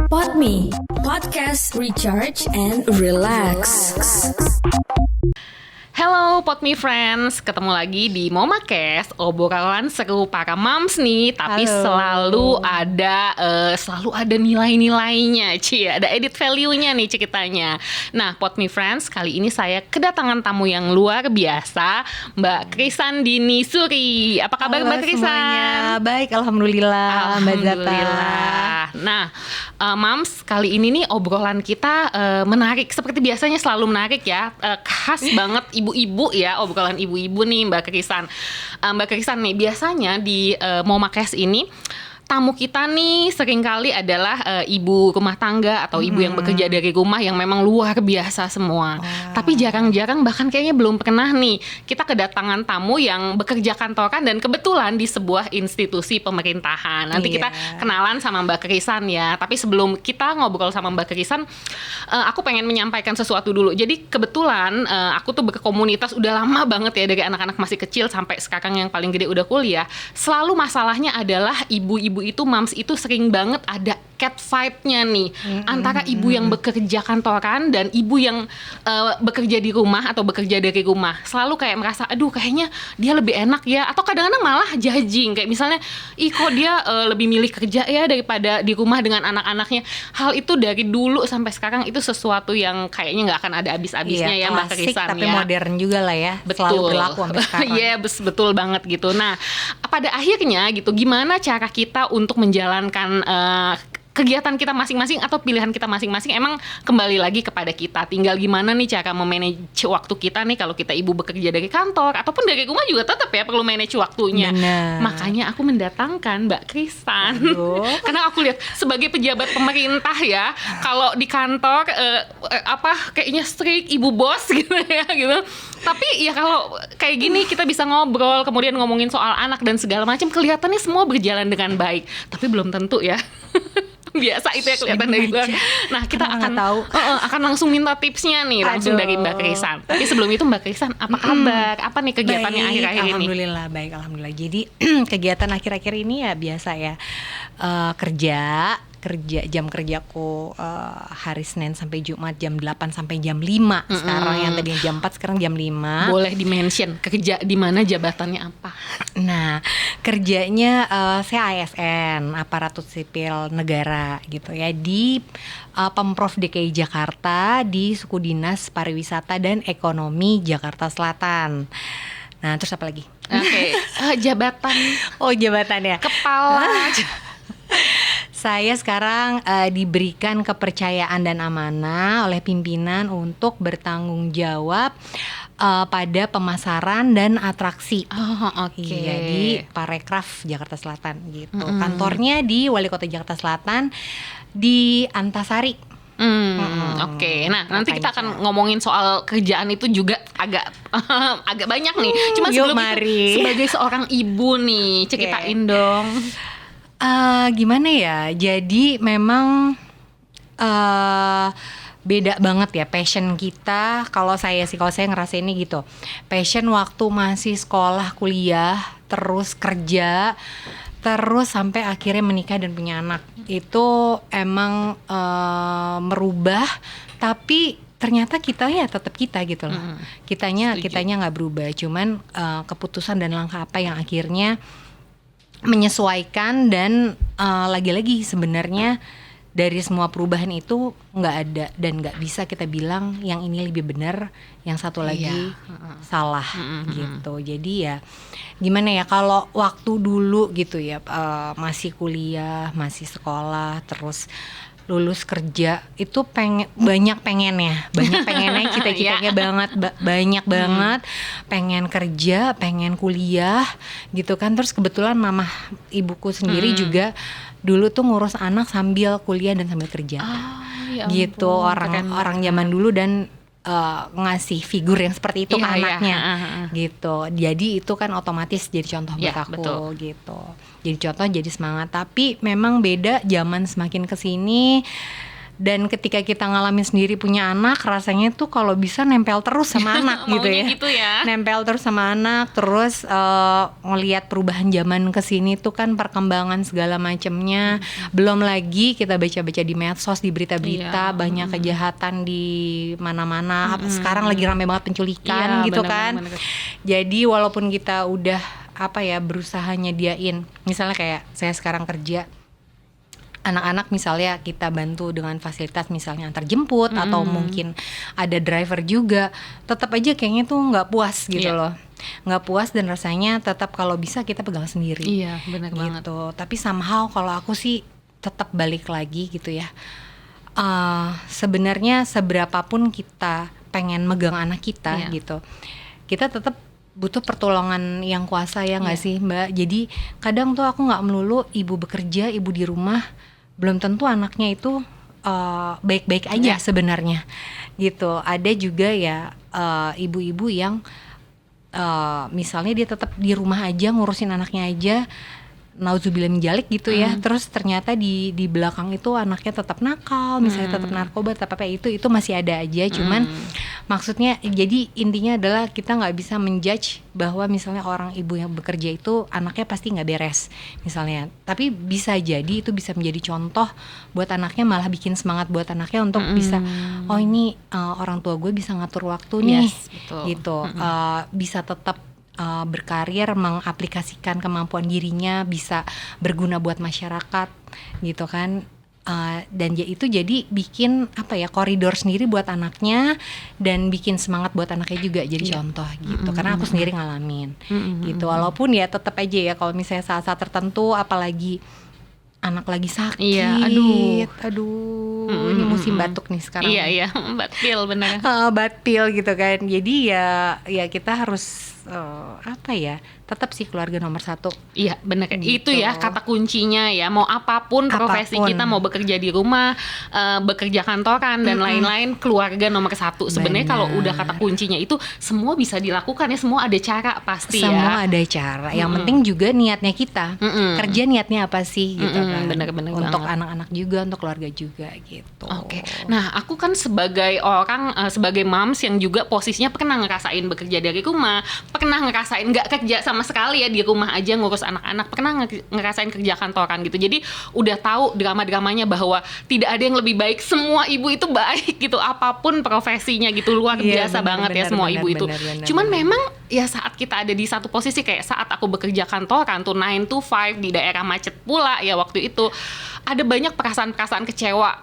Podme, podcast recharge and relax. Hello Podme friends, ketemu lagi di Momakes, obrolan seru para moms nih, tapi Halo. selalu ada nilai-nilainya, ada edit value-nya nih ceritanya. Nah Podme friends, kali ini saya kedatangan tamu yang luar biasa, Mbak Krisandini Suri. Apa kabar Halo Mbak Krisan? semuanya. Baik, alhamdulillah, Mbak Zata. Alhamdulillah. Nah, Mams, kali ini nih obrolan kita menarik. Seperti biasanya selalu menarik ya. Khas banget ibu-ibu ya, obrolan ibu-ibu nih Mbak Krisan. Mbak Krisan nih, biasanya di Momakes ini tamu kita nih seringkali adalah ibu rumah tangga atau ibu yang bekerja dari rumah yang memang luar biasa semua. Tapi jarang-jarang, bahkan kayaknya belum pernah nih kita kedatangan tamu yang bekerja kantoran dan kebetulan di sebuah institusi pemerintahan. Nanti kita kenalan sama Mbak Krisan ya. Tapi sebelum kita ngobrol sama Mbak Krisan, aku pengen menyampaikan sesuatu dulu. Jadi kebetulan aku tuh berkomunitas udah lama banget ya, dari anak-anak masih kecil sampai sekarang yang paling gede udah kuliah. Selalu masalahnya adalah ibu-ibu itu, moms itu sering banget ada cat fight-nya nih antara ibu yang bekerja kantoran dan ibu yang bekerja di rumah atau bekerja dari rumah. Selalu kayak merasa, aduh kayaknya dia lebih enak ya, atau kadang-kadang malah judging, kayak misalnya, ih kok dia lebih milih kerja ya daripada di rumah dengan anak-anaknya. Hal itu dari dulu sampai sekarang itu sesuatu yang kayaknya nggak akan ada habis-habisnya ya Mbak klasik, Krisan tapi ya. modern juga lah ya. Betul. Selalu berlaku sampai sekarang. Iya, betul banget gitu. Nah, pada akhirnya gitu, gimana cara kita untuk menjalankan kegiatan kita masing-masing atau pilihan kita masing-masing, emang kembali lagi kepada kita. Tinggal gimana nih cara memanage waktu kita nih, kalau kita ibu bekerja dari kantor ataupun dari rumah juga tetap ya perlu manage waktunya. Bener. Makanya aku mendatangkan Mbak Krisan. Karena aku lihat sebagai pejabat pemerintah ya, kalau di kantor kayaknya strict ibu bos gitu ya gitu. Tapi ya kalau kayak gini kita bisa ngobrol, kemudian ngomongin soal anak dan segala macam, kelihatannya semua berjalan dengan baik. Tapi belum tentu ya. Biasa itu ya kelihatan dari luar. Nah, kita akan langsung minta tipsnya nih langsung dari Mbak Krisan. Tapi sebelum itu Mbak Krisan, apa kabar? Apa nih kegiatannya akhir-akhir ini? Alhamdulillah. Jadi kegiatan akhir-akhir ini ya biasa ya. Kerja jam kerjaku hari Senin sampai Jumat jam 8 sampai jam 5. Sekarang yang tadinya jam 4 sekarang jam 5. Boleh di-mention kerja di mana, jabatannya apa? Nah, kerjanya saya ASN, aparatur sipil negara gitu ya, di Pemprov DKI Jakarta, di Suku Dinas Pariwisata dan Ekonomi Jakarta Selatan. Nah, terus apa lagi? Oke, jabatan. Oh, jabatannya Kepala. Saya sekarang diberikan kepercayaan dan amanah oleh pimpinan untuk bertanggung jawab pada pemasaran dan atraksi. Oke. Iya, di Parekraf Jakarta Selatan gitu. Kantornya di Wali Kota Jakarta Selatan di Antasari. Oke. Nah, nanti kita akan ngomongin soal kerjaan itu juga agak banyak nih. Cuma sebelum itu, sebagai seorang ibu nih, ceritain dong. Gimana ya? Jadi memang beda banget ya passion kita. Kalau saya ngerasa ini gitu. Passion waktu masih sekolah, kuliah, terus kerja, terus sampai akhirnya menikah dan punya anak. Itu emang merubah, tapi ternyata kita ya tetap kita gitu loh. Kitanya nggak berubah. Cuman keputusan dan langkah apa yang akhirnya menyesuaikan, dan lagi-lagi sebenarnya dari semua perubahan itu nggak ada dan nggak bisa kita bilang yang ini lebih benar, yang satu lagi salah gitu. Jadi ya gimana ya, kalau waktu dulu gitu ya masih kuliah, masih sekolah, terus lulus kerja itu banyak pengennya cita-citanya banyak banget, pengen kerja, pengen kuliah gitu kan. Terus kebetulan mama ibuku sendiri juga dulu tuh ngurus anak sambil kuliah dan sambil kerja. Ya gitu, orang zaman dulu, dan ngasih figur yang seperti itu ke anaknya gitu. Jadi itu kan otomatis jadi contoh buat aku. Betul. Gitu. Jadi contoh, jadi semangat. Tapi memang beda zaman semakin kesini, Dan ketika kita ngalamin sendiri punya anak, rasanya tuh kalau bisa nempel terus sama anak gitu Maunya ya. gitu ya. Nempel terus sama anak, terus ngelihat perubahan zaman kesini tuh kan perkembangan segala macamnya. Belum lagi kita baca-baca di medsos, di berita-berita Iya. banyak kejahatan di mana-mana. Sekarang lagi rame banget penculikan Iya, gitu kan. bener. Jadi walaupun kita udah berusaha nyediain, misalnya kayak saya sekarang kerja, anak-anak misalnya kita bantu dengan fasilitas misalnya antar jemput atau mungkin ada driver juga, tetap aja kayaknya tuh nggak puas gitu loh, nggak puas dan rasanya tetap kalau bisa kita pegang sendiri. Iya, benar banget. Gitu. Tapi somehow kalau aku sih tetap balik lagi gitu ya. Sebenarnya seberapapun kita pengen megang anak kita gitu, kita tetap butuh pertolongan yang kuasa ya nggak sih Mbak. Jadi kadang tuh aku nggak melulu ibu bekerja, ibu di rumah, belum tentu anaknya itu baik-baik aja sebenarnya gitu. Ada juga ya ibu-ibu yang misalnya dia tetap di rumah aja ngurusin anaknya aja, nauzubillah min dzalik gitu ya. Terus ternyata di belakang itu anaknya tetap nakal, misalnya tetap narkoba, tetap apa itu masih ada aja. Cuman maksudnya jadi intinya adalah kita nggak bisa menjudge bahwa misalnya orang ibu yang bekerja itu anaknya pasti nggak beres misalnya. Tapi bisa jadi itu bisa menjadi contoh buat anaknya, malah bikin semangat buat anaknya untuk bisa ini orang tua gue bisa ngatur waktu nih, betul. gitu. Bisa tetap berkarir, mengaplikasikan kemampuan dirinya, bisa berguna buat masyarakat gitu kan. Dan itu jadi bikin koridor sendiri buat anaknya dan bikin semangat buat anaknya juga jadi contoh gitu. Karena aku sendiri ngalamin gitu. Walaupun ya tetap aja ya kalau misalnya saat-saat tertentu, apalagi anak lagi sakit, ini musim batuk nih sekarang. Iya, batil bener. Batil gitu kan. Jadi ya kita harus tetap sih keluarga nomor satu. Iya benar, gitu. Itu ya kata kuncinya ya. Mau apapun profesi kita, mau bekerja di rumah, bekerja kantoran dan lain-lain, keluarga nomor satu. Sebenarnya kalau udah kata kuncinya itu semua bisa dilakukan ya, semua ada cara pasti semua ada cara. Yang penting juga niatnya kita, kerja niatnya apa sih gitu kan. Bener untuk banget. anak-anak juga, untuk keluarga juga gitu. Oke. Nah, aku kan sebagai orang, sebagai moms yang juga posisinya pernah ngerasain bekerja dari rumah, pernah ngerasain nggak kerja sama sekali ya, di rumah aja ngurus anak-anak, pernah ngerasain kerja kantoran gitu. Jadi udah tahu drama-dramanya bahwa tidak ada yang lebih baik, semua ibu itu baik gitu, apapun profesinya gitu, luar biasa banget ya semua ibu itu. Cuman memang ya saat kita ada di satu posisi kayak saat aku bekerja kantoran tuh 9 to 5 di daerah macet pula ya waktu itu, ada banyak perasaan-perasaan kecewa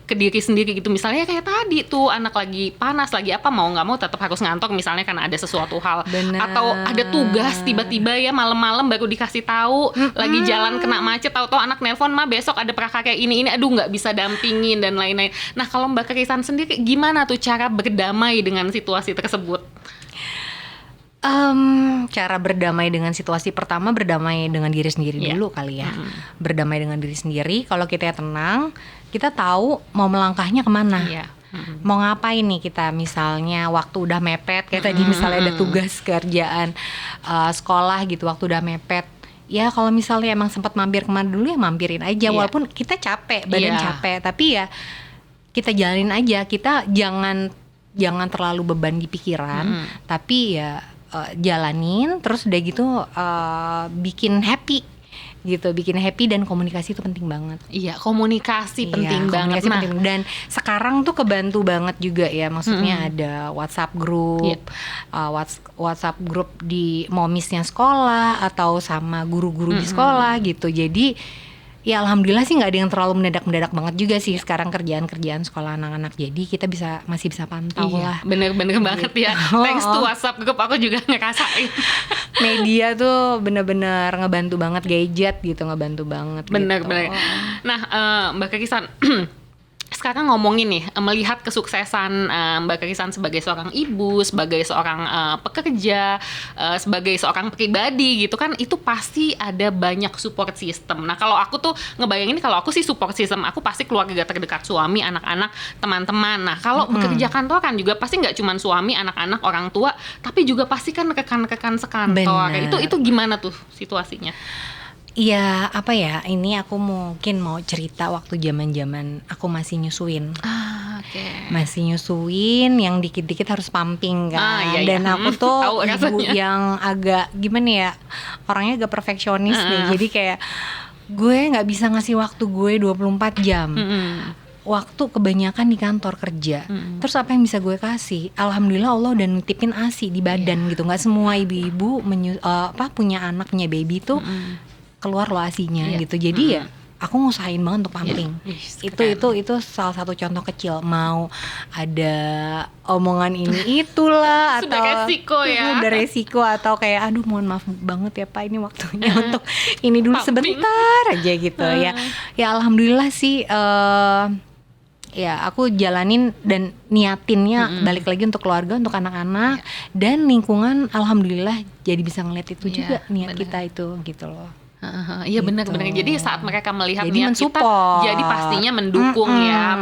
ke diri sendiri gitu. Misalnya kayak tadi tuh anak lagi panas, lagi apa, mau nggak mau tetap harus ngantor misalnya karena ada sesuatu hal. Atau ada tugas tiba-tiba ya malam-malam baru dikasih tahu, lagi jalan kena macet, tahu-tahu anak nelpon, "Ma besok ada prakarya ini, aduh nggak bisa dampingin," dan lain-lain. Nah kalau Mbak Krisan sendiri gimana tuh cara berdamai dengan situasi tersebut? Cara berdamai dengan situasi, pertama berdamai dengan diri sendiri dulu kali ya. Berdamai dengan diri sendiri. Kalau kita tenang, kita tahu mau melangkahnya kemana. Mau ngapain nih kita, misalnya waktu udah mepet kayak tadi, misalnya ada tugas kerjaan sekolah gitu, waktu udah mepet. Ya kalau misalnya emang sempat mampir kemana dulu ya mampirin aja, walaupun kita capek, badan capek, tapi ya kita jalanin aja. Kita jangan terlalu beban di pikiran, tapi ya jalanin terus udah gitu, bikin happy gitu, bikin happy. Dan komunikasi itu penting banget. Iya, komunikasi penting banget. Penting. Dan sekarang tuh kebantu banget juga ya, maksudnya ada WhatsApp group, WhatsApp group di momisnya sekolah atau sama guru-guru di sekolah gitu. Jadi ya alhamdulillah sih nggak ada yang terlalu mendadak banget juga sih sekarang kerjaan sekolah anak-anak. Jadi kita masih bisa pantau lah. Bener-bener banget ya. Thanks to WhatsApp group aku juga ngerasain. Media tuh bener-bener ngebantu banget, gadget gitu ngebantu banget. Bener. Gitu. Nah Mbak Krisan, sekarang ngomongin nih, melihat kesuksesan Mbak Krisan sebagai seorang ibu, sebagai seorang pekerja, sebagai seorang pribadi gitu kan, itu pasti ada banyak support system. Nah kalau aku tuh ngebayangin, kalau aku sih support system aku pasti keluarga terdekat, suami, anak-anak, teman-teman. Nah kalau bekerja kantoran juga pasti nggak cuma suami, anak-anak, orang tua, tapi juga pasti kan rekan-rekan sekantor. Itu gimana tuh situasinya? Iya, apa ya? Ini aku mungkin mau cerita waktu zaman-zaman aku masih nyusuin. Oke. Masih nyusuin yang dikit-dikit harus pumping kan. Iya. Dan aku tuh Tahu ibu rasanya. yang agak gimana ya? Orangnya agak perfeksionis nih. Jadi kayak gue nggak bisa ngasih waktu gue 24 jam. Waktu kebanyakan di kantor kerja. Terus apa yang bisa gue kasih? Alhamdulillah Allah udah nitipin ASI di badan gitu. Nggak semua ibu-ibu punya anak, punya baby tuh keluar loh ASInya gitu. Jadi ya aku ngusahain banget untuk pumping. Itu salah satu contoh kecil. Mau ada omongan ini itulah Sudah atau resiko ya. udah resiko atau kayak aduh mohon maaf banget ya Pak, ini waktunya untuk ini dulu Pumping. sebentar aja gitu ya. Ya alhamdulillah sih ya aku jalanin dan niatinnya balik lagi untuk keluarga, untuk anak-anak dan lingkungan. Alhamdulillah jadi bisa ngeliat itu juga niat bener. kita itu gitu loh. Iya Gitu. benar-benar. Jadi saat mereka melihat Jadi niat kita, mensupport. jadi pastinya mendukung ya.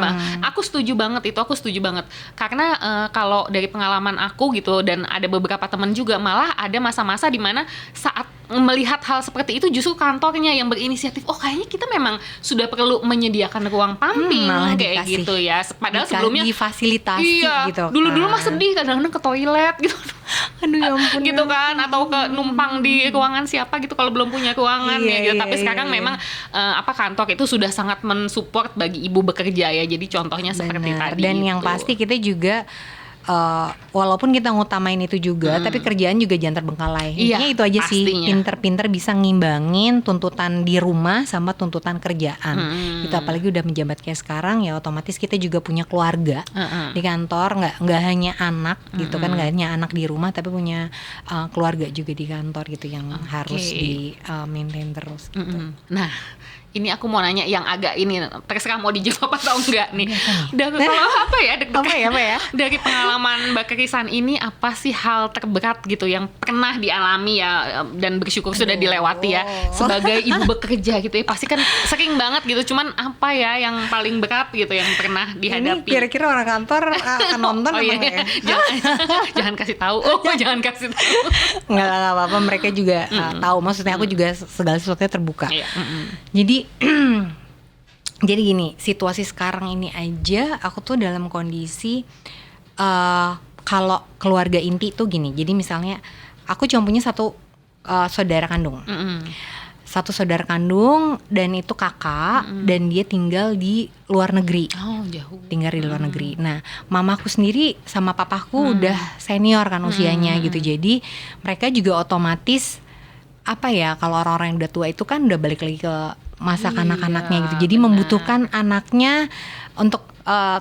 Aku setuju banget itu. Aku setuju banget. Karena kalau dari pengalaman aku gitu dan ada beberapa teman juga, malah ada masa-masa di mana saat melihat hal seperti itu justru kantornya yang berinisiatif. Oh kayaknya kita memang sudah perlu menyediakan ruang pumping malah kayak dikasih. gitu ya. Padahal sebelumnya difasilitasi iya, gitu. dulu-dulu kan. mah sedih kadang-kadang ke toilet gitu. Aduh ya ampun. Gitu kan, atau ke numpang di ruangan siapa gitu kalau belum punya ruangan ya gitu. Tapi sekarang memang kantor itu sudah sangat mensupport bagi ibu bekerja ya. Jadi contohnya seperti Benar. tadi. Dan yang itu. pasti kita juga walaupun kita ngutamain itu juga, tapi kerjaan juga jangan terbengkalai. Iya, Intinya itu aja sih, pastinya. pinter-pinter bisa ngimbangin tuntutan di rumah sama tuntutan kerjaan. Itu apalagi udah menjabat kayak sekarang ya, otomatis kita juga punya keluarga di kantor, nggak hanya anak gitu kan, nggak hanya anak di rumah, tapi punya keluarga juga di kantor gitu yang harus di maintain terus. Gitu. Nah, ini aku mau nanya yang agak ini, terserah mau dijawab atau enggak nih. Dan kalau apa ya? Apa ya? Dari pengalaman Mbak Krisan ini, apa sih hal terberat gitu yang pernah dialami ya, dan bersyukur sudah dilewati ya sebagai ibu bekerja gitu ya. Pasti kan sering banget gitu. Cuman apa ya yang paling berat gitu yang pernah dihadapi? Ini kira-kira orang kantor akan nonton Oh iya, apa ya? jangan kasih tahu. Jangan kasih tahu. Nggak apa-apa, mereka juga tahu. Maksudnya aku juga segala sesuatunya terbuka. Iya. Jadi gini, situasi sekarang ini aja aku tuh dalam kondisi kalau keluarga inti tuh gini. Jadi misalnya aku cuma punya satu saudara kandung. Satu saudara kandung dan itu kakak dan dia tinggal di luar negeri. Oh, jauh. Tinggal di luar negeri. Nah, mamaku sendiri sama papaku udah senior kan usianya gitu. Jadi mereka juga otomatis apa ya, kalau orang-orang yang udah tua itu kan udah balik lagi ke masa kanak-kanaknya gitu. Jadi membutuhkan anaknya untuk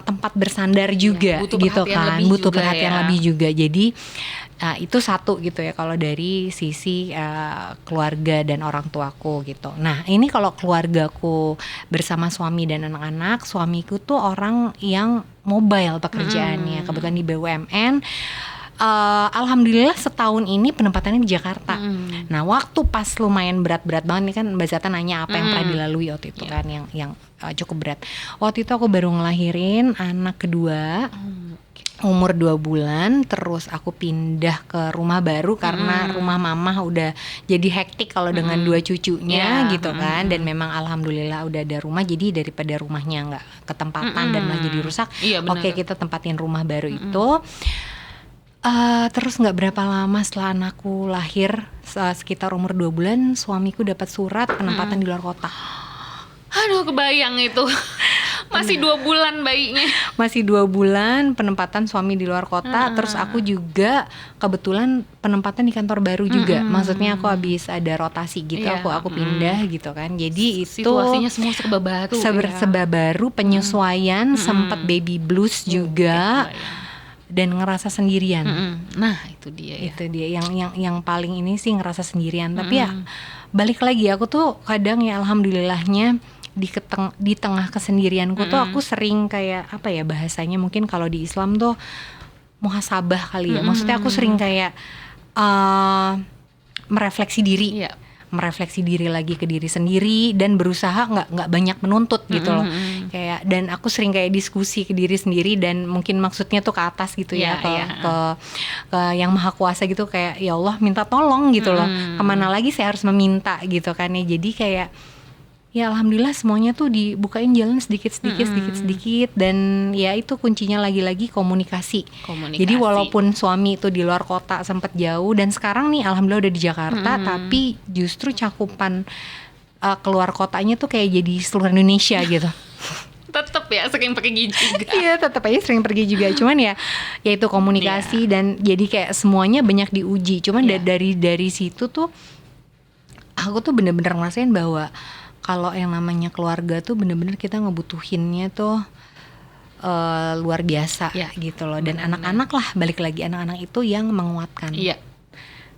tempat bersandar juga butuh gitu perhatian kan. lebih Butuh juga perhatian ya. lebih juga. Jadi itu satu gitu ya kalau dari sisi keluarga dan orang tuaku gitu. Nah, ini kalau keluargaku bersama suami dan anak-anak, suamiku tuh orang yang mobile pekerjaannya. Kebetulan di BUMN. Alhamdulillah setahun ini penempatannya di Jakarta. Nah, waktu pas lumayan berat-berat banget nih kan, Mbak Zata nanya apa yang pernah dilalui waktu itu kan, yang cukup berat. Waktu itu aku baru ngelahirin anak kedua, umur 2 bulan, terus aku pindah ke rumah baru karena rumah mama udah jadi hektik kalau dengan 2 cucunya gitu kan, dan memang alhamdulillah udah ada rumah, jadi daripada rumahnya nggak ketempatan dan malah jadi rusak, oke kita tempatin rumah baru itu. Terus nggak berapa lama setelah anakku lahir, sekitar umur 2 bulan, suamiku dapat surat penempatan di luar kota. Aduh, kebayang itu. Masih 2 bulan bayinya. Masih 2 bulan penempatan suami di luar kota. Terus aku juga kebetulan penempatan di kantor baru juga. Maksudnya aku habis ada rotasi gitu, aku pindah gitu kan. Jadi itu situasinya semua serba baru. serba baru, penyesuaian, sempet baby blues juga. Dan ngerasa sendirian. Nah, itu dia ya. Itu dia yang paling ini sih, ngerasa sendirian. Tapi ya balik lagi, aku tuh kadang ya alhamdulillahnya di tengah kesendirianku tuh aku sering kayak apa ya bahasanya, mungkin kalau di Islam tuh muhasabah kali ya. Maksudnya aku sering kayak merefleksi diri. merefleksi diri lagi ke diri sendiri dan berusaha nggak banyak menuntut gitu loh. Kayak, dan aku sering kayak diskusi ke diri sendiri dan mungkin maksudnya tuh ke atas gitu ya, ke yang maha kuasa gitu, kayak ya Allah minta tolong gitu loh, kemana lagi saya harus meminta gitu kan ya. Jadi kayak ya alhamdulillah semuanya tuh dibukain jalan sedikit dan ya itu kuncinya lagi-lagi komunikasi. Jadi walaupun suami itu di luar kota sempet jauh, dan sekarang nih alhamdulillah udah di Jakarta, tapi justru cakupan keluar kotanya tuh kayak jadi seluruh Indonesia gitu. Tetep ya sering pergi juga. Iya, tetap aja sering pergi juga. Cuman ya itu komunikasi dan jadi kayak semuanya banyak diuji. Cuman dari situ tuh aku tuh bener-bener ngerasain bahwa kalau yang namanya keluarga tuh bener-bener kita ngebutuhinnya tuh luar biasa gitu loh. Dan anak-anak lah, balik lagi anak-anak itu yang menguatkan. Iya.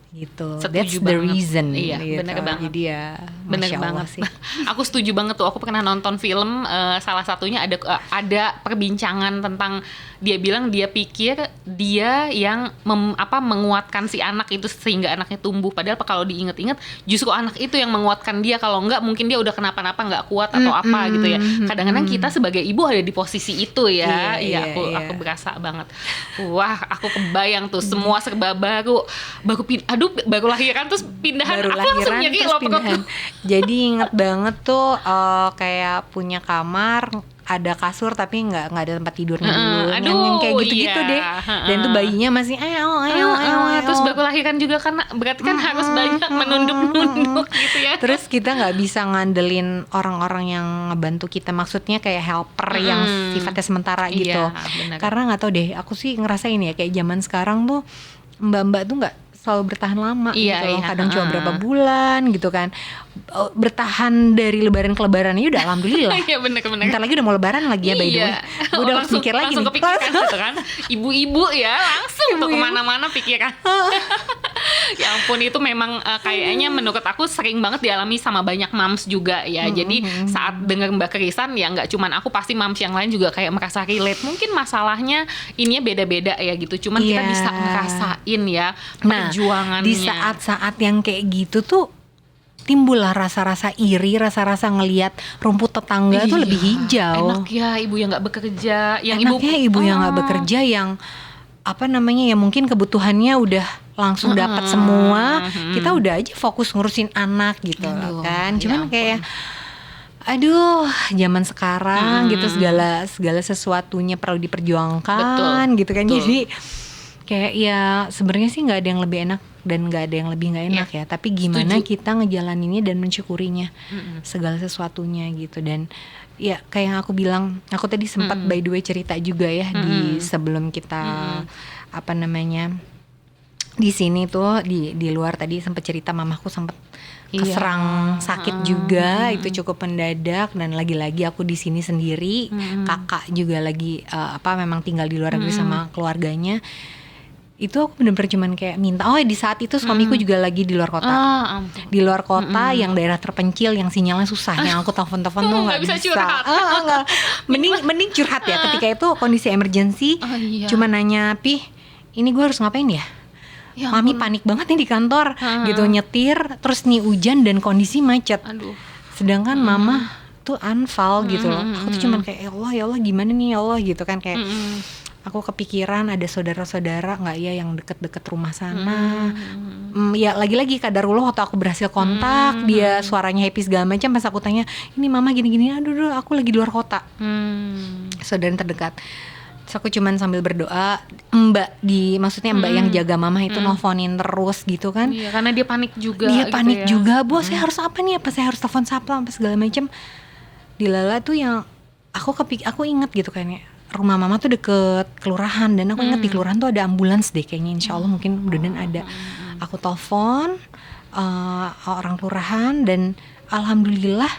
Gitu. Setuju That's the banget. reason. Iya, gitu. bener banget. Jadi ya Bener Masya Allah banget sih. Aku setuju banget tuh. Aku pernah nonton film, salah satunya ada perbincangan tentang, dia bilang dia pikir dia yang menguatkan si anak itu sehingga anaknya tumbuh, padahal kalau diinget-inget justru anak itu yang menguatkan dia. Kalau enggak mungkin dia udah kenapa-napa, nggak kuat atau apa gitu ya. Kadang-kadang kita sebagai ibu ada di posisi itu ya. Iya, aku berasa banget. Wah, aku kebayang tuh semua serba baru lahiran terus pindahan. Baru aku langsung lahiran nyeri terus loh perut. pindahan. Jadi inget banget tuh kayak punya kamar, ada kasur tapi nggak ada tempat tidurnya dulu. Yang kayak gitu-gitu deh. Dan tuh bayinya masih ayo. Terus baru lahiran juga kan, berarti kan harus banyak menunduk-nunduk gitu ya. Terus kita nggak bisa ngandelin orang-orang yang ngebantu kita, maksudnya kayak helper yang sifatnya sementara gitu. Bener. Karena nggak tahu deh, aku sih ngerasain ya kayak zaman sekarang tuh mbak-mbak tuh nggak selalu bertahan lama gitu loh. Kadang cuma berapa bulan gitu kan. Bertahan dari lebaran ke lebaran ini udah alhamdulillah. Iya, bener. Bentar lagi udah mau lebaran lagi ya, by the way. Gue udah langsung mikir lagi langsung nih. kepikiran gitu kan. Ibu-ibu ya langsung tuh kemana-mana pikiran. Ya ampun, itu memang kayaknya menurut aku sering banget dialami sama banyak moms juga ya. Jadi saat dengar Mbak Krisan ya, nggak cuman aku, pasti moms yang lain juga kayak merasa relate. Mungkin masalahnya ininya beda-beda ya gitu. Cuman kita bisa ngerasain ya perjuangannya. Di saat-saat yang kayak gitu tuh timbullah rasa-rasa iri, rasa-rasa ngelihat rumput tetangga tuh lebih hijau. Enak ya ibu yang nggak bekerja, enaknya ibu yang nggak bekerja, yang ya mungkin kebutuhannya udah langsung dapat semua. Kita udah aja fokus ngurusin anak gitu kan. Cuman kayak zaman sekarang gitu segala sesuatunya perlu diperjuangkan. Gitu kan. Jadi kayak ya sebenarnya sih nggak ada yang lebih enak dan nggak ada yang lebih nggak enak ya. Tapi gimana kita ngejalaninnya dan mensyukurinya segala sesuatunya gitu. Dan ya kayak yang aku bilang, aku tadi sempat by the way cerita juga ya di sebelum kita di sini tuh di luar tadi sempat cerita mamaku sempat keserang sakit juga. Itu cukup mendadak, dan lagi-lagi aku di sini sendiri. Kakak juga lagi memang tinggal di luar negeri sama keluarganya. Itu aku bener-bener cuman kayak minta. di saat itu suamiku juga lagi di luar kota. Di luar kota yang daerah terpencil, yang sinyalnya susah, yang aku telepon-telepon tuh nggak bisa. Curhat. Mending curhat ya. Ketika itu kondisi emergency, cuma nanya, "Pih, ini gue harus ngapain ya?" Mami panik banget nih di kantor, gitu, nyetir, terus nih hujan dan kondisi macet. Sedangkan mama tuh unfall gitu loh. Aku tuh cuman kayak ya Allah gimana nih ya Allah gitu kan, kayak aku kepikiran ada saudara-saudara nggak ya yang deket-deket rumah sana. Ya lagi-lagi kadarullah waktu aku berhasil kontak, dia suaranya happy segala macam. Pas aku tanya, ini mama gini-gini, aduh aku lagi di luar kota. Saudara terdekat. Terus aku cuman sambil berdoa, maksudnya mbak yang jaga mama itu nelfonin terus gitu kan. Iya, karena dia panik juga. Dia panik gitu juga, "Bos, saya harus apa nih? Apa saya harus telepon satpam apa segala macam." Dilala tuh yang aku inget gitu kan ya. Rumah mama tuh deket kelurahan, dan aku inget di kelurahan tuh ada ambulans deh kayaknya, insya Allah mungkin mudah-mudahan ada. Aku telepon orang kelurahan dan alhamdulillah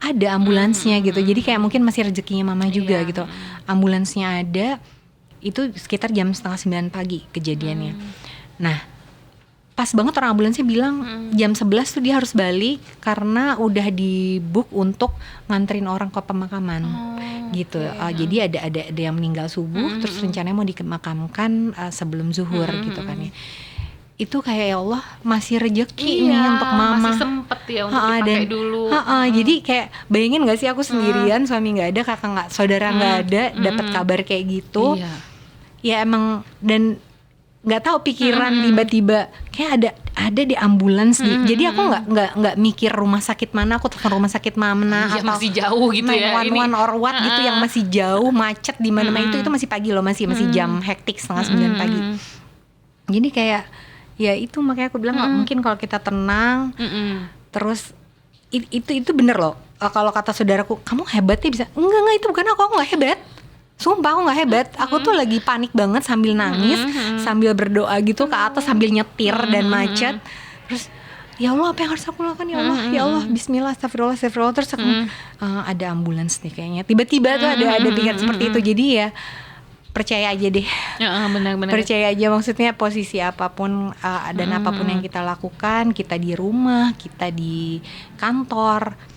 ada ambulansnya gitu. Jadi kayak mungkin masih rezekinya mama juga gitu. Ambulansnya ada. Itu sekitar jam 8:30 pagi kejadiannya. Nah, pas banget orang ambulansnya bilang jam 11 tuh dia harus balik karena udah di book untuk nganterin orang ke pemakaman. Gitu. Jadi ada yang meninggal subuh, terus rencananya mau dimakamkan sebelum zuhur gitu kan ya. itu kayak ya Allah masih rezeki ini untuk mama. Masih sempet ya untuk dipakai dulu. Jadi kayak bayangin gak sih aku sendirian, suami nggak ada, kakak nggak, saudara nggak ada, dapat kabar kayak gitu. Iya. Ya emang, dan nggak tahu pikiran tiba-tiba kayak ada di ambulans jadi aku nggak mikir rumah sakit mana, aku telepon rumah sakit mana Iya, atau masih jauh gitu ya, 911 or what gitu yang masih jauh, macet di mana-mana. Itu masih pagi loh, masih jam hektik 8:30 pagi. Jadi kayak ya itu makanya aku bilang mungkin kalau kita tenang terus itu bener loh. Kalau kata saudaraku, kamu hebat ya bisa, enggak itu bukan aku nggak hebat. Sumpah aku gak hebat, aku tuh lagi panik banget sambil nangis, sambil berdoa gitu ke atas, sambil nyetir dan macet. Terus ya Allah, apa yang harus aku lakukan ya Allah? Ya Allah, bismillah, astagfirullah. Terus aku ada ambulans nih kayaknya. Tiba-tiba tuh ada pikiran seperti itu. Jadi ya percaya aja deh. Benar-benar. Percaya aja, maksudnya posisi apapun dan apapun yang kita lakukan, kita di rumah, kita di kantor.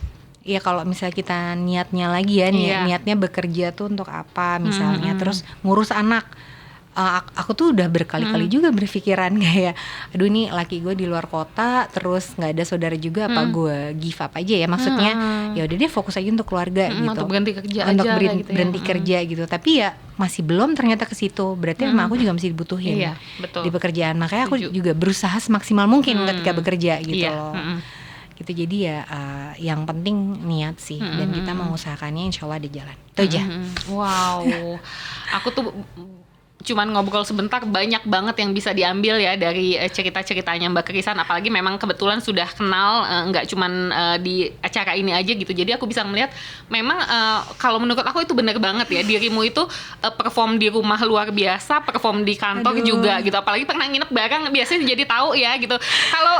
Ya kalau misalnya kita niatnya lagi ya, niatnya bekerja tuh untuk apa misalnya, terus ngurus anak. Aku tuh udah berkali-kali juga berpikiran kayak, aduh ini laki gue di luar kota, terus nggak ada saudara juga, apa gue give up aja ya, maksudnya ya udah deh fokus aja untuk keluarga gitu, untuk berhenti kerja untuk aja berhenti kerja gitu. Tapi ya masih belum ternyata ke situ, berarti memang aku juga masih dibutuhin betul. di pekerjaan. Makanya aku juga berusaha semaksimal mungkin ketika bekerja gitu loh. Gitu, jadi ya yang penting niat sih, dan kita mengusahakannya, insya Allah ada jalan. Itu aja. Wow, aku tuh cuman ngobrol sebentar, banyak banget yang bisa diambil ya dari cerita-ceritanya Mbak Krisan. Apalagi memang kebetulan sudah kenal, nggak cuman di acara ini aja gitu. Jadi aku bisa melihat memang kalau menurut aku itu benar banget ya, dirimu itu perform di rumah luar biasa, perform di kantor juga gitu. Apalagi pernah nginep bareng, biasanya jadi tahu ya gitu. Kalau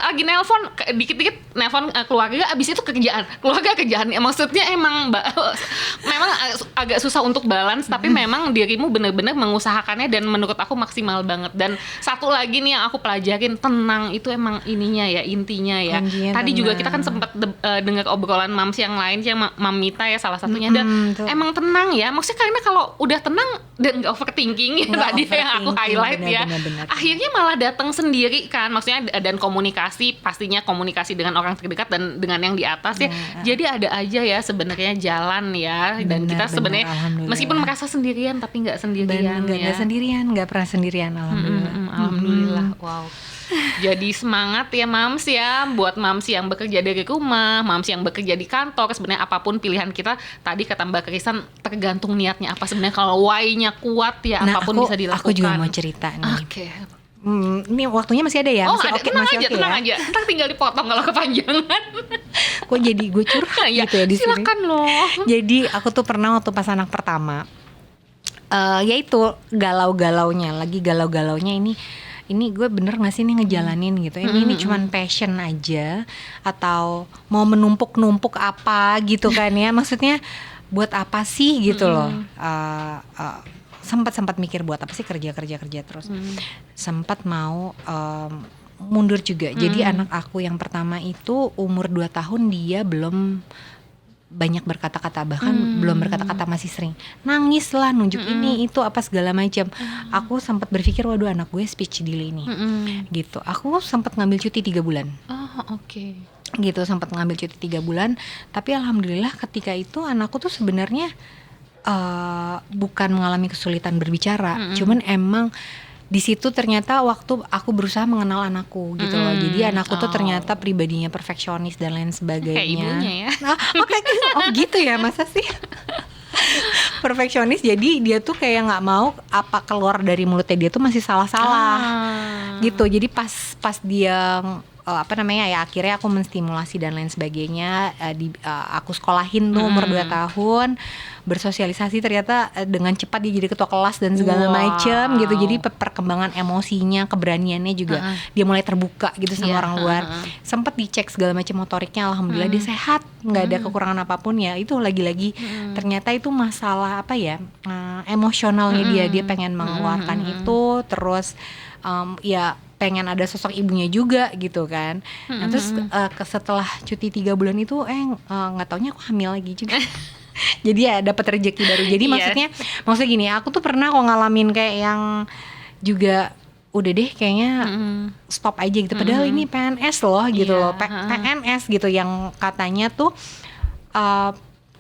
lagi nelpon, dikit-dikit nelpon keluarga, abis itu kerjaan, keluarga kerjaan. Ya, maksudnya emang memang agak susah untuk balance, tapi memang dirimu benar-benar mengusahakannya, dan menurut aku maksimal banget. Dan satu lagi nih yang aku pelajarin, tenang itu emang ininya ya, intinya ya. Kuncinya Tadi tenang. juga kita kan sempat dengar obrolan mams yang lain, yang Mamita ya salah satunya, dan emang tenang ya. Maksudnya karena kalau udah tenang dan nggak overthinking ya, tadi yang aku highlight ya, bener. akhirnya malah datang sendiri kan. Maksudnya dan komunikasi, pastinya komunikasi dengan orang terdekat dan dengan yang di atas ya. Jadi ada aja ya sebenarnya jalan ya. Dan kita sebenarnya meskipun merasa sendirian tapi nggak sendirian. Nggak sendirian, nggak pernah sendirian, alhamdulillah. Alhamdulillah. Wow. Jadi semangat ya Mams ya, buat Mams yang bekerja dari rumah, Mams yang bekerja di kantor. Sebenarnya apapun pilihan kita, tadi kata Mbak Krisan, tergantung niatnya apa sebenarnya. Kalau why-nya kuat ya, apapun bisa dilakukan. Aku juga mau cerita nih. Oke. Ini waktunya masih ada ya? Oh masih ada, oke, tenang masih aja, oke tenang ya? aja. Ntar tinggal dipotong kalau kepanjangan. Kok jadi gue curhat gitu ya di sini? Silakan loh. Jadi aku tuh pernah waktu pas anak pertama, yaitu galau-galaunya ini gue bener nggak sih nih ngejalanin gitu, ini cuman passion aja atau mau menumpuk apa gitu kan ya, maksudnya buat apa sih gitu loh. Sempat mikir buat apa sih kerja terus, sempat mau mundur juga. Jadi anak aku yang pertama itu umur 2 tahun, dia belum banyak berkata-kata, bahkan belum berkata-kata, masih sering nangis lah, nunjuk ini itu apa segala macam. Aku sempat berpikir, waduh anak gue speech delay nih gitu. Aku sempat ngambil cuti 3 bulan. Oh oke. Gitu, sempat ngambil cuti 3 bulan. Tapi alhamdulillah ketika itu anakku tuh sebenarnya bukan mengalami kesulitan berbicara, cuman emang di situ ternyata waktu aku berusaha mengenal anakku gitu loh. Jadi anakku tuh ternyata pribadinya perfeksionis dan lain sebagainya. Kayak ibunya ya. Oh gitu ya, masa sih? Perfeksionis, jadi dia tuh kayak nggak mau apa keluar dari mulutnya dia tuh masih salah-salah gitu. Jadi pas dia akhirnya aku menstimulasi dan lain sebagainya, aku sekolahin tuh umur 2 tahun, bersosialisasi, ternyata dengan cepat dia jadi ketua kelas dan segala macam gitu. Jadi perkembangan emosinya, keberaniannya juga dia mulai terbuka gitu sama orang luar. Sempat dicek segala macam motoriknya, alhamdulillah dia sehat, nggak ada kekurangan apapun ya. Itu lagi-lagi ternyata itu masalah emosionalnya dia pengen mengeluarkan itu, terus ya pengen ada sosok ibunya juga gitu kan. Nah terus setelah cuti 3 bulan itu nggak taunya aku hamil lagi juga. Jadi ya dapat rezeki baru. Jadi maksudnya gini, aku tuh pernah kok ngalamin kayak yang juga udah deh kayaknya stop aja gitu. Padahal ini PNS loh gitu Iya, loh, PNS gitu yang katanya tuh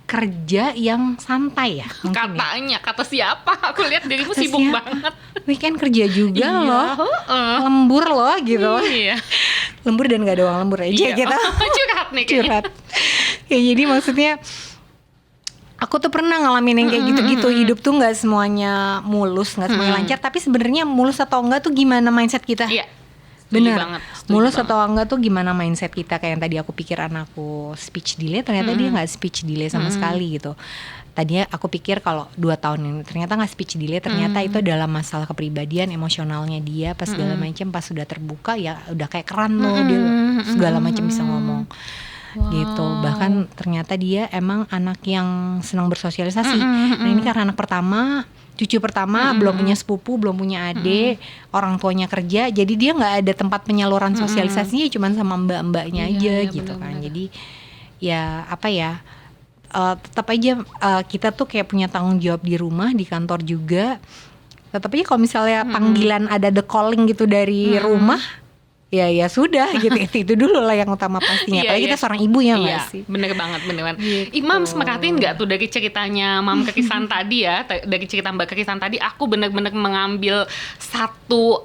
kerja yang santai ya. mungkin ya. Katanya, kata siapa? Aku lihat dirimu Kata sibuk siapa? banget. Weekend kerja juga Iya, loh, heeh. lembur loh gitu. Iya. Lembur dan gak ada uang lembur aja Iya. gitu. Curhat nih kayaknya. Curhat. Ya jadi maksudnya aku tuh pernah ngalamin yang kayak gitu-gitu. Hidup tuh nggak semuanya mulus, nggak semuanya lancar. Tapi sebenarnya mulus atau enggak tuh gimana mindset kita? Iya. Setuju Bener. banget, setuju Mulus banget. atau enggak tuh gimana mindset kita? Kayak yang tadi aku pikir anakku speech delay, ternyata dia nggak speech delay sama sekali gitu. Tadinya aku pikir kalau 2 tahun ini ternyata nggak speech delay, ternyata itu dalam masalah kepribadian, emosionalnya dia pas segala macam, pas sudah terbuka ya udah kayak keran tuh dia segala macam bisa ngomong. Gitu. Bahkan ternyata dia emang anak yang senang bersosialisasi. Nah, ini karena anak pertama, cucu pertama, belum punya sepupu, belum punya adik, orang tuanya kerja, jadi dia nggak ada tempat penyaluran sosialisasinya, cuman sama mbak-mbaknya aja Iya, gitu kan. benar-benar. Jadi ya apa ya? Tetap aja kita tuh kayak punya tanggung jawab di rumah, di kantor juga. Tetap aja kalau misalnya panggilan ada the calling gitu dari rumah, ya sudah gitu. Itu dulu lah yang utama pastinya. Iya, Apalagi iya. kita seorang ibu ya Iya, nggak sih? bener banget. Gitu. Mams, merhatiin nggak tuh dari ceritanya Mam Kekisan tadi ya, dari cerita Mbak Kekisan tadi, aku bener-bener mengambil satu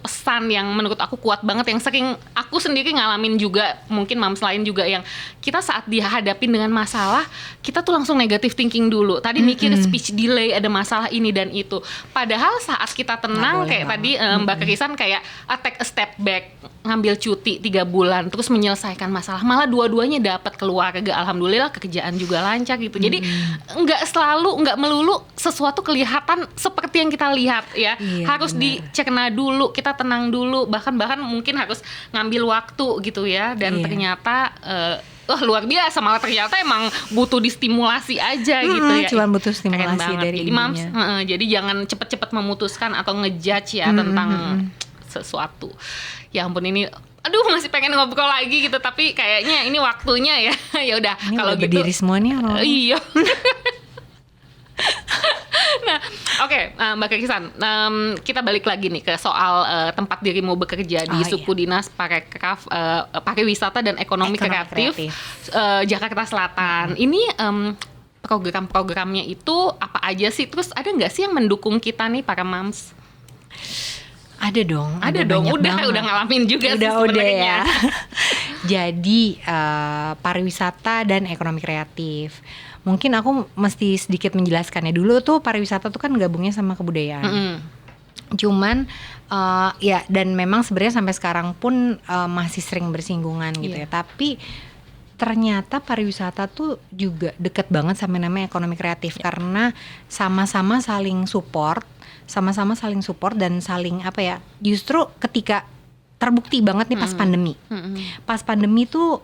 pesan yang menurut aku kuat banget, yang sering aku sendiri ngalamin juga, mungkin Mams lain juga, yang kita saat dihadapin dengan masalah, kita tuh langsung negative thinking dulu. Tadi mikir speech delay, ada masalah ini dan itu. Padahal saat kita tenang, Nggak boleh kayak banget. tadi Mbak Kekisan kayak take a step back, ngambil cuti 3 bulan terus menyelesaikan masalah, malah dua-duanya dapat keluarga, alhamdulillah, kerjaan juga lancar gitu. Jadi nggak melulu sesuatu kelihatan seperti yang kita lihat ya. Iya, Harus benar. dicerna dulu, kita tenang dulu, bahkan mungkin harus ngambil waktu gitu ya. Dan Iya. ternyata luar biasa, malah ternyata emang butuh distimulasi aja gitu ya. Cuman butuh Keren stimulasi banget. dari Jadi Mams, ibunya. jadi jangan cepet-cepet memutuskan atau ngejudge ya tentang sesuatu. Ya ampun, ini aduh masih pengen ngobrol lagi gitu, tapi kayaknya ini waktunya ya. Ya udah, Ini kalau udah gitu. berdiri semua nih orang. Iya. Nah, oke, Mbak Kekisan, kita balik lagi nih ke soal tempat dirimu bekerja di Oh, suku dinas pariwisata dan ekonomi kreatif, Jakarta Selatan. Ini program-programnya itu apa aja sih? Terus ada nggak sih yang mendukung kita nih para Mams? Ada dong. Ada dong, banyak udah banget. ngalamin juga sih Udah sebenarnya. ya. Jadi pariwisata dan ekonomi kreatif. Mungkin aku mesti sedikit menjelaskannya dulu tuh. Pariwisata tuh kan gabungnya sama kebudayaan. Cuman ya, dan memang sebenarnya sampai sekarang pun masih sering bersinggungan gitu ya. Tapi ternyata pariwisata tuh juga deket banget sama namanya ekonomi kreatif, karena sama-sama saling support dan saling justru ketika terbukti banget nih pas pandemi. Pas pandemi tuh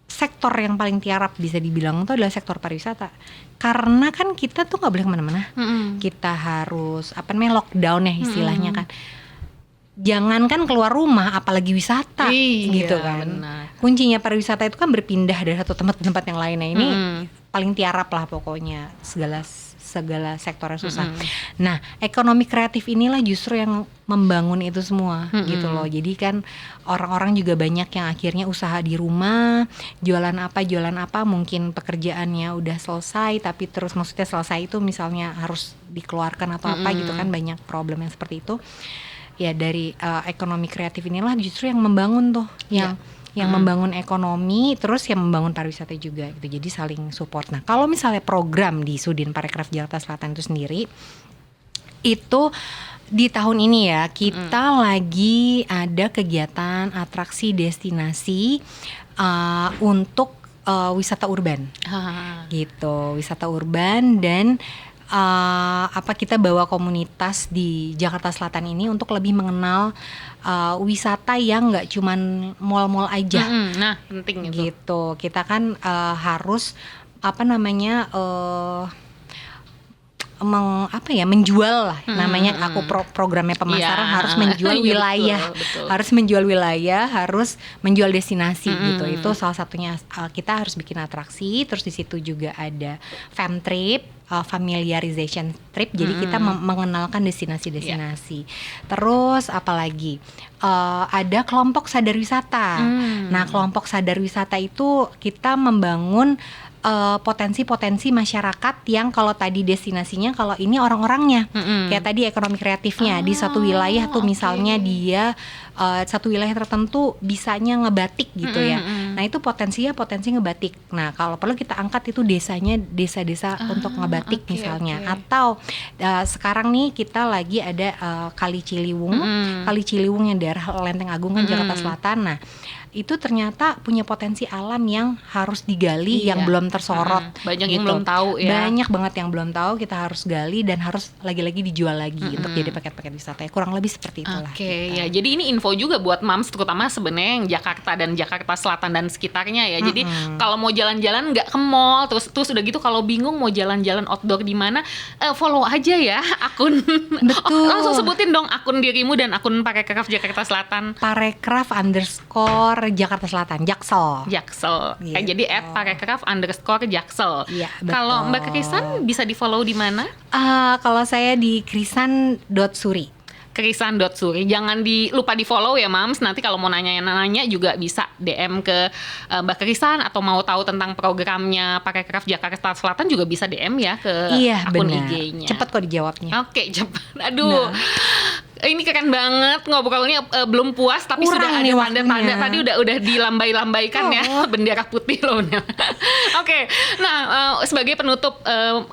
sektor yang paling tiarap bisa dibilang itu adalah sektor pariwisata, karena kan kita tuh nggak boleh kemana-mana. Kita harus lockdown ya istilahnya kan. Jangankan keluar rumah, apalagi wisata. Iya, gitu kan. benar. Kuncinya pariwisata itu kan berpindah dari satu tempat ke tempat yang lainnya. Ini paling tiarap lah pokoknya, segala sektornya susah. Nah, ekonomi kreatif inilah justru yang membangun itu semua gitu loh. Jadi kan orang-orang juga banyak yang akhirnya usaha di rumah, jualan apa, mungkin pekerjaannya udah selesai, tapi terus maksudnya selesai itu misalnya harus dikeluarkan atau apa gitu kan, banyak problem yang seperti itu. Ya dari ekonomi kreatif inilah justru yang membangun tuh, yang membangun ekonomi, terus yang membangun pariwisata juga gitu. Jadi saling support. Nah, kalau misalnya program di Sudin Parekraf Jakarta Selatan itu sendiri, itu di tahun ini ya kita lagi ada kegiatan atraksi destinasi untuk wisata urban. Gitu, wisata urban. Dan kita bawa komunitas di Jakarta Selatan ini untuk lebih mengenal wisata yang nggak cuman mall-mall aja. Nah, penting itu. Gitu. Kita kan harus menjual lah namanya. Aku programnya pemasaran Ya. harus menjual Iya, wilayah, betul. harus menjual wilayah, harus menjual destinasi gitu. Itu salah satunya. Kita harus bikin atraksi, terus di situ juga ada fam trip, familiarization trip. Jadi kita mengenalkan destinasi-destinasi. Terus apalagi ada kelompok sadar wisata. Nah, kelompok sadar wisata itu kita membangun potensi-potensi masyarakat yang kalau tadi destinasinya, kalau ini orang-orangnya. Kayak tadi ekonomi kreatifnya di satu wilayah tuh misalnya dia satu wilayah tertentu bisanya ngebatik gitu ya. Nah, itu potensi ngebatik. Nah, kalau perlu kita angkat itu desanya, desa-desa untuk ngebatik misalnya. Atau sekarang nih kita lagi ada Kali Ciliwung. Kali Ciliwung yang daerah Lenteng Agung kan Jakarta Selatan. Nah, itu ternyata punya potensi alam yang harus digali, yang belum tersorot. Banyak gitu. yang belum tahu ya. Banyak banget yang belum tahu, kita harus gali dan harus lagi-lagi dijual lagi untuk jadi paket-paket wisata. Kurang lebih seperti itulah. Ya. Jadi ini info juga buat moms, terutama sebenarnya yang Jakarta dan Jakarta Selatan dan sekitarnya ya. Jadi kalau mau jalan-jalan nggak ke mall, terus udah gitu kalau bingung mau jalan-jalan outdoor di mana, follow aja ya akun. Betul. Langsung sebutin dong akun dirimu dan akun Parekraf Jakarta Selatan. Parekraf _ Jakarta Selatan, Jaksel. Gitu. Jadi @parekraf_Jaksel. Iya, betul. Kalau Mbak Krisan bisa di follow di mana? Kalau saya di krisan.suri. Krisan.suri. Jangan lupa di follow ya Mams. Nanti kalau mau nanya juga bisa DM ke Mbak Krisan, atau mau tahu tentang programnya Parekraf Jakarta Selatan juga bisa DM ya ke akun IG-nya. Cepet kok dijawabnya. Oke, cepet. Aduh. Ini keren banget ngobrolnya, belum puas tapi Kurang sudah nih ada tanda-tanda waktunya. tadi udah dilambai-lambaikan ya bendera putih loh. Oke. Nah, sebagai penutup,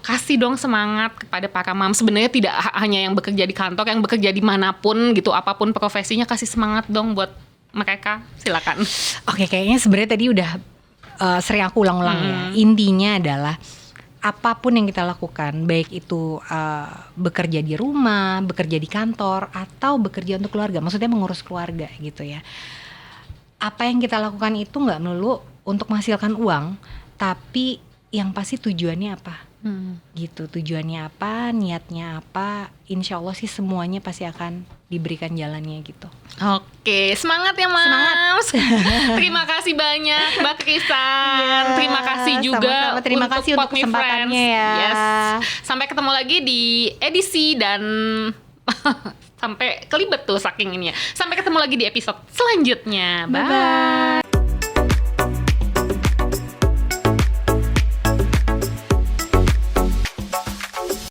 kasih dong semangat kepada para mam. Sebenarnya tidak hanya yang bekerja di kantor, yang bekerja dimanapun gitu, apapun profesinya, kasih semangat dong buat mereka. Silakan. Oke, kayaknya sebenarnya tadi udah sering aku ulang-ulang ya. Intinya adalah apapun yang kita lakukan, baik itu bekerja di rumah, bekerja di kantor, atau bekerja untuk keluarga, maksudnya mengurus keluarga gitu ya. Apa yang kita lakukan itu nggak melulu untuk menghasilkan uang, tapi yang pasti tujuannya apa, gitu. Tujuannya apa, niatnya apa, insya Allah sih semuanya pasti akan diberikan jalannya gitu. Oke, semangat ya Mas. Terima kasih banyak Mbak Krisan. Iya, Terima kasih juga sama-sama. Terima untuk kasih untuk Pod Me kesempatannya Friends. ya. Yes. Sampai ketemu lagi di edisi dan sampai kelibet tuh saking ini ya. Sampai ketemu lagi di episode selanjutnya. Bye.